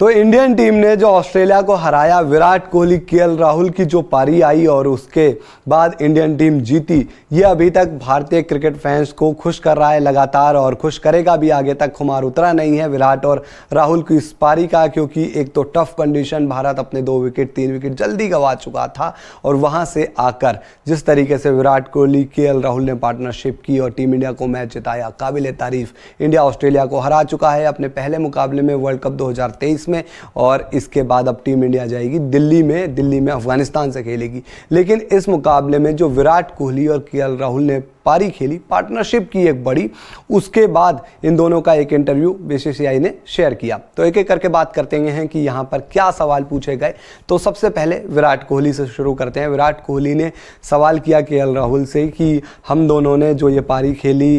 तो Indian team ने जो ऑस्ट्रेलिया को हराया, विराट कोहली, केएल राहुल की जो पारी आई और उसके बाद इंडियन टीम जीती, ये अभी तक भारतीय क्रिकेट फैंस को खुश कर रहा है लगातार और खुश करेगा भी। आगे तक खुमार उतरा नहीं है विराट और राहुल की इस पारी का, क्योंकि एक तो टफ कंडीशन, भारत अपने 2 विकेट 3 विकेट जल्दी गंवा चुका था और वहां से आकर जिस तरीके से विराट कोहली, केएल राहुल ने पार्टनरशिप की और टीम इंडिया को मैच जिताया, काबिल तारीफ। इंडिया ऑस्ट्रेलिया को हरा चुका है अपने पहले मुकाबले में वर्ल्ड कप 2023 में और इसके बाद अब टीम इंडिया जाएगी दिल्ली में अफगानिस्तान से खेलेगी। लेकिन इस मुकाबले में जो विराट कोहली और केएल राहुल ने पारी खेली, पार्टनरशिप की एक बड़ी, उसके बाद इन दोनों का एक इंटरव्यू बीसीसीआई ने शेयर किया। तो एक एक करके बात करते हैं कि यहाँ पर क्या सवाल पूछे गए। तो सबसे पहले विराट कोहली से शुरू करते हैं। विराट कोहली ने सवाल किया केएल राहुल से कि हम दोनों ने जो ये पारी खेली,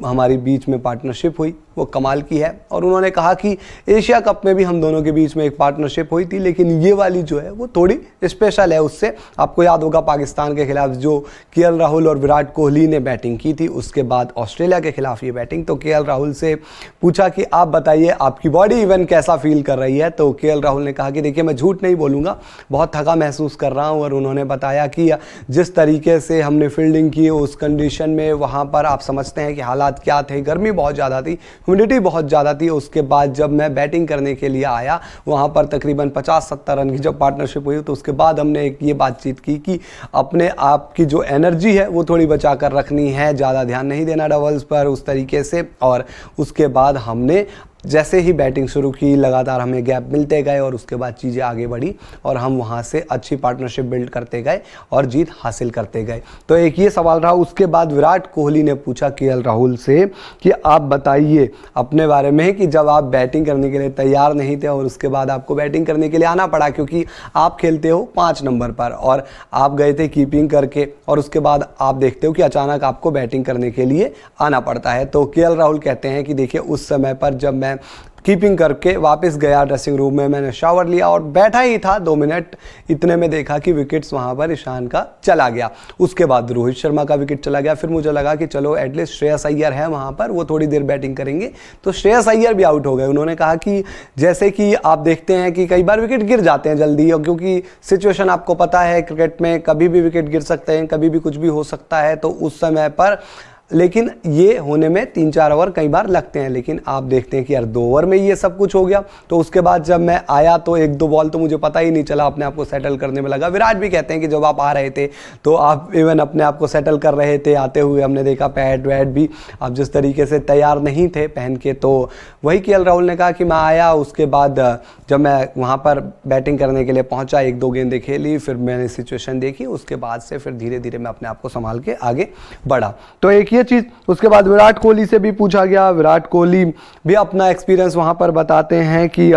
हमारे बीच में पार्टनरशिप हुई, वो कमाल की है। और उन्होंने कहा कि एशिया कप में भी हम दोनों के बीच में एक पार्टनरशिप हुई थी, लेकिन ये वाली जो है वो थोड़ी स्पेशल है उससे। आपको याद होगा पाकिस्तान के खिलाफ जो केएल राहुल और विराट कोहली ने बैटिंग की थी, उसके बाद ऑस्ट्रेलिया के खिलाफ ये बैटिंग। तो केएल राहुल से पूछा कि आप बताइए आपकी बॉडी इवन कैसा फील कर रही है। तो केएल राहुल ने कहा कि देखिए, मैं झूठ नहीं बोलूँगा, बहुत थका महसूस कर रहा हूँ। और उन्होंने बताया कि जिस तरीके से हमने फील्डिंग की उस कंडीशन में, वहाँ पर आप समझते हैं कि हालात क्या थे, गर्मी बहुत ज़्यादा थी, ह्यूमिडिटी बहुत ज़्यादा थी। उसके बाद जब मैं बैटिंग करने के लिए आया, वहाँ पर तकरीबन 50-70 रन की जब पार्टनरशिप हुई, तो उसके बाद हमने एक ये बातचीत की कि अपने आप की जो एनर्जी है वो थोड़ी बचा कर रखनी है, ज़्यादा ध्यान नहीं देना डबल्स पर, उस तरीके से। और उसके बाद हमने जैसे ही बैटिंग शुरू की, लगातार हमें गैप मिलते गए और उसके बाद चीज़ें आगे बढ़ी और हम वहाँ से अच्छी पार्टनरशिप बिल्ड करते गए और जीत हासिल करते गए। तो एक ये सवाल रहा। उसके बाद विराट कोहली ने पूछा केएल राहुल से कि आप बताइए अपने बारे में कि जब आप बैटिंग करने के लिए तैयार नहीं थे और उसके बाद आपको बैटिंग करने के लिए आना पड़ा, क्योंकि आप खेलते हो 5 नंबर पर और आप गए थे कीपिंग करके, और उसके बाद आप देखते हो कि अचानक आपको बैटिंग करने के लिए आना पड़ता है। तो केएल राहुल कहते हैं कि देखिए, उस समय पर जब मैं कीपिंग करके वापस गया ड्रेसिंग रूम में, मैंने शावर लिया और बैठा ही था 2 मिनट, इतने में देखा कि विकेट्स वहाँ पर ईशान का चला गया। उसके बाद रोहित शर्मा का विकेट चला गया। फिर मुझे लगा कि चलो एटलीस्ट श्रेयस अय्यर है वहाँ पर, वो थोड़ी देर बैटिंग करेंगे। तो श्रेयस अय्यर भी आउट हो गए। उन्होंने कहा कि जैसे कि आप देखते हैं कि कई बार विकेट गिर जाते हैं जल्दी, और क्योंकि सिचुएशन आपको पता है क्रिकेट में कभी भी विकेट गिर सकते हैं, कभी भी कुछ भी हो सकता है। तो उस समय पर, लेकिन ये होने में 3-4 ओवर कई बार लगते हैं, लेकिन आप देखते हैं कि यार 2 ओवर में ये सब कुछ हो गया। तो उसके बाद जब मैं आया तो 1-2 बॉल तो मुझे पता ही नहीं चला, अपने आप को सेटल करने में लगा। विराट भी कहते हैं कि जब आप आ रहे थे तो आप इवन अपने आप को सेटल कर रहे थे आते हुए, हमने देखा पैड वैड भी आप जिस तरीके से तैयार नहीं थे पहन के। तो वही केएल राहुल ने कहा कि मैं आया, उसके बाद जब मैं वहाँ पर बैटिंग करने के लिए पहुँचा, 1-2 गेंदें खेली, फिर मैंने सिचुएशन देखी, उसके बाद से फिर धीरे धीरे मैं अपने आप को संभाल के आगे बढ़ा। तो एक चीज। उसके बाद विराट कोहली से भी पूछा गया। विराट कोहली भी अपना एक्सपीरियंस वहां पर बताते हैं कि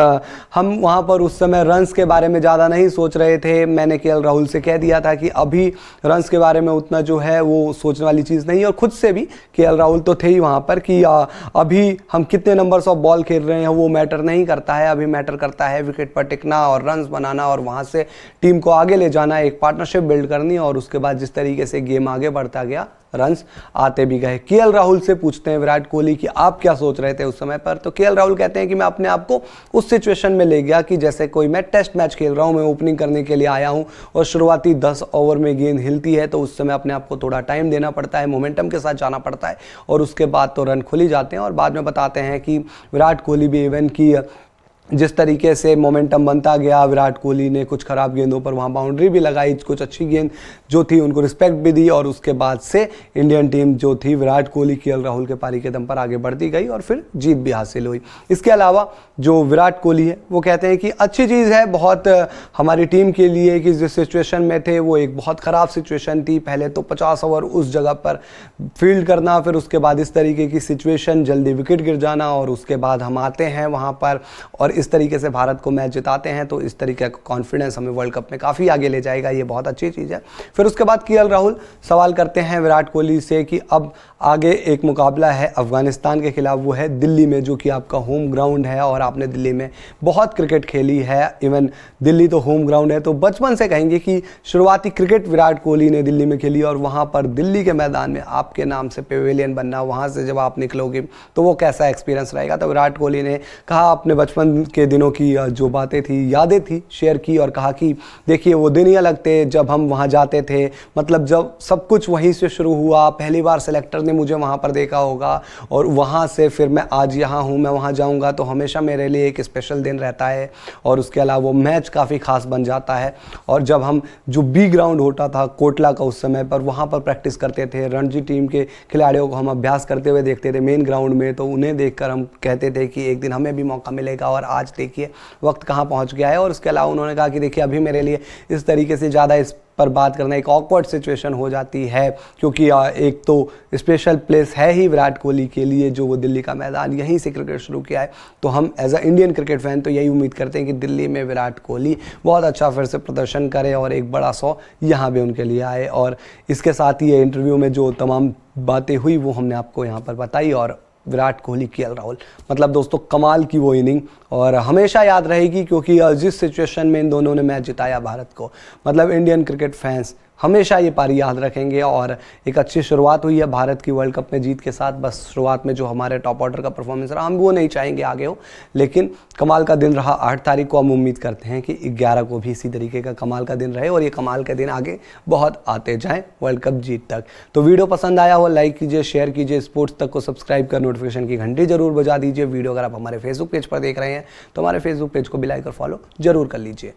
हम वहां पर उस समय रन्स के बारे में ज़्यादा नहीं सोच रहे थे। मैंने केएल राहुल से कह दिया था कि अभी रन्स के बारे में उतना जो है वो सोचने वाली चीज़ नहीं है, और खुद से भी केएल राहुल तो थे ही वहां पर कि अभी हम कितने नंबर्स ऑफ बॉल खेल रहे हैं वो मैटर नहीं करता है, अभी मैटर करता है विकेट पर टिकना और रन्स बनाना और वहां से टीम को आगे ले जाना, एक पार्टनरशिप बिल्ड करनी। और उसके बाद जिस तरीके से गेम आगे बढ़ता गया, रन्स आते भी गए। केएल राहुल से पूछते हैं विराट कोहली कि आप क्या सोच रहे थे उस समय पर। तो केएल राहुल कहते हैं कि मैं अपने आप को उस सिचुएशन में ले गया कि जैसे कोई मैं टेस्ट मैच खेल रहा हूं, मैं ओपनिंग करने के लिए आया हूं और शुरुआती 10 ओवर में गेंद हिलती है, तो उस समय अपने आप को थोड़ा टाइम देना पड़ता है, मोमेंटम के साथ जाना पड़ता है, और उसके बाद तो रन खुल ही जाते हैं। और बाद में बताते हैं कि विराट कोहली भी इवन की जिस तरीके से मोमेंटम बनता गया, विराट कोहली ने कुछ खराब गेंदों पर वहाँ बाउंड्री भी लगाई, कुछ अच्छी गेंद जो थी उनको रिस्पेक्ट भी दी, और उसके बाद से इंडियन टीम जो थी विराट कोहली, केएल राहुल के पारी के दम पर आगे बढ़ती गई और फिर जीत भी हासिल हुई। इसके अलावा जो विराट कोहली है वो कहते हैं कि अच्छी चीज़ है बहुत हमारी टीम के लिए कि जिस सिचुएशन में थे वो एक बहुत ख़राब सिचुएशन थी। पहले तो 50 ओवर उस जगह पर फील्ड करना, फिर उसके बाद इस तरीके की सिचुएशन, जल्दी विकेट गिर जाना, और उसके बाद हम आते हैं वहाँ पर और इस तरीके से भारत को मैच जिताते हैं। तो इस तरीके का कॉन्फिडेंस हमें वर्ल्ड कप में काफ़ी आगे ले जाएगा, ये बहुत अच्छी चीज़ है। फिर उसके बाद केएल राहुल सवाल करते हैं विराट कोहली से कि अब आगे एक मुकाबला है अफगानिस्तान के खिलाफ, वो है दिल्ली में, जो कि आपका होम ग्राउंड है और आपने दिल्ली में बहुत क्रिकेट खेली है, इवन दिल्ली तो होम ग्राउंड है। तो बचपन से कहेंगे कि शुरुआती क्रिकेट विराट कोहली ने दिल्ली में खेली, और वहाँ पर दिल्ली के मैदान में आपके नाम से पेवेलियन बनना, वहाँ से जब आप निकलोगे तो वो कैसा एक्सपीरियंस रहेगा। तो विराट कोहली ने कहा अपने बचपन के दिनों की जो बातें थी, यादें थी, शेयर की और कहा कि देखिए वो दिन ही अलग थे जब हम वहाँ जाते थे, मतलब जब सब कुछ वहीं से शुरू हुआ, पहली बार सेलेक्टर ने मुझे वहाँ पर देखा होगा और वहाँ से फिर मैं आज यहाँ हूँ, मैं वहाँ जाऊँगा तो हमेशा मेरे लिए एक स्पेशल दिन रहता है और उसके अलावा वो मैच काफ़ी खास बन जाता है। और जब हम जो बी ग्राउंड होता था कोटला का उस समय पर, वहाँ पर प्रैक्टिस करते थे, रणजी टीम के खिलाड़ियों को हम अभ्यास करते हुए देखते थे मेन ग्राउंड में, तो उन्हें देखकर हम कहते थे कि एक दिन हमें भी मौका मिलेगा और आज देखिए वक्त कहाँ पहुँच गया है। और उसके अलावा उन्होंने कहा कि देखिए अभी मेरे लिए इस तरीके से ज़्यादा इस पर बात करना एक ऑकवर्ड सिचुएशन हो जाती है, क्योंकि एक तो स्पेशल प्लेस है ही विराट कोहली के लिए जो वो दिल्ली का मैदान, यहीं से क्रिकेट शुरू किया है। तो हम as a Indian cricket fan तो यही उम्मीद करते हैं कि दिल्ली में विराट कोहली बहुत अच्छा फिर से प्रदर्शन करे और एक बड़ा 100 यहाँ भी उनके लिए आए। और इसके साथ ही ये इंटरव्यू में जो तमाम बातें हुई वो हमने आपको यहाँ पर बताई। और विराट कोहली, केएल राहुल, मतलब दोस्तों कमाल की वो इनिंग और हमेशा याद रहेगी, क्योंकि जिस सिचुएशन में इन दोनों ने मैच जिताया भारत को, मतलब इंडियन क्रिकेट फैंस हमेशा ये पारी याद रखेंगे। और एक अच्छी शुरुआत हुई है भारत की वर्ल्ड कप में जीत के साथ, बस शुरुआत में जो हमारे टॉप ऑर्डर का परफॉर्मेंस रहा हम वो नहीं चाहेंगे आगे हो, लेकिन कमाल का दिन रहा 8 तारीख को। हम उम्मीद करते हैं कि 11 को भी इसी तरीके का कमाल का दिन रहे और ये कमाल के दिन आगे बहुत आते जाएं वर्ल्ड कप जीत तक। तो वीडियो पसंद आया हो लाइक कीजिए, शेयर कीजिए, स्पोर्ट्स तक को सब्सक्राइब कर नोटिफिकेशन की घंटी जरूर बजा दीजिए। वीडियो अगर आप हमारे फेसबुक पेज पर देख रहे हैं तो हमारे फेसबुक पेज को भी लाइक और फॉलो जरूर कर लीजिए।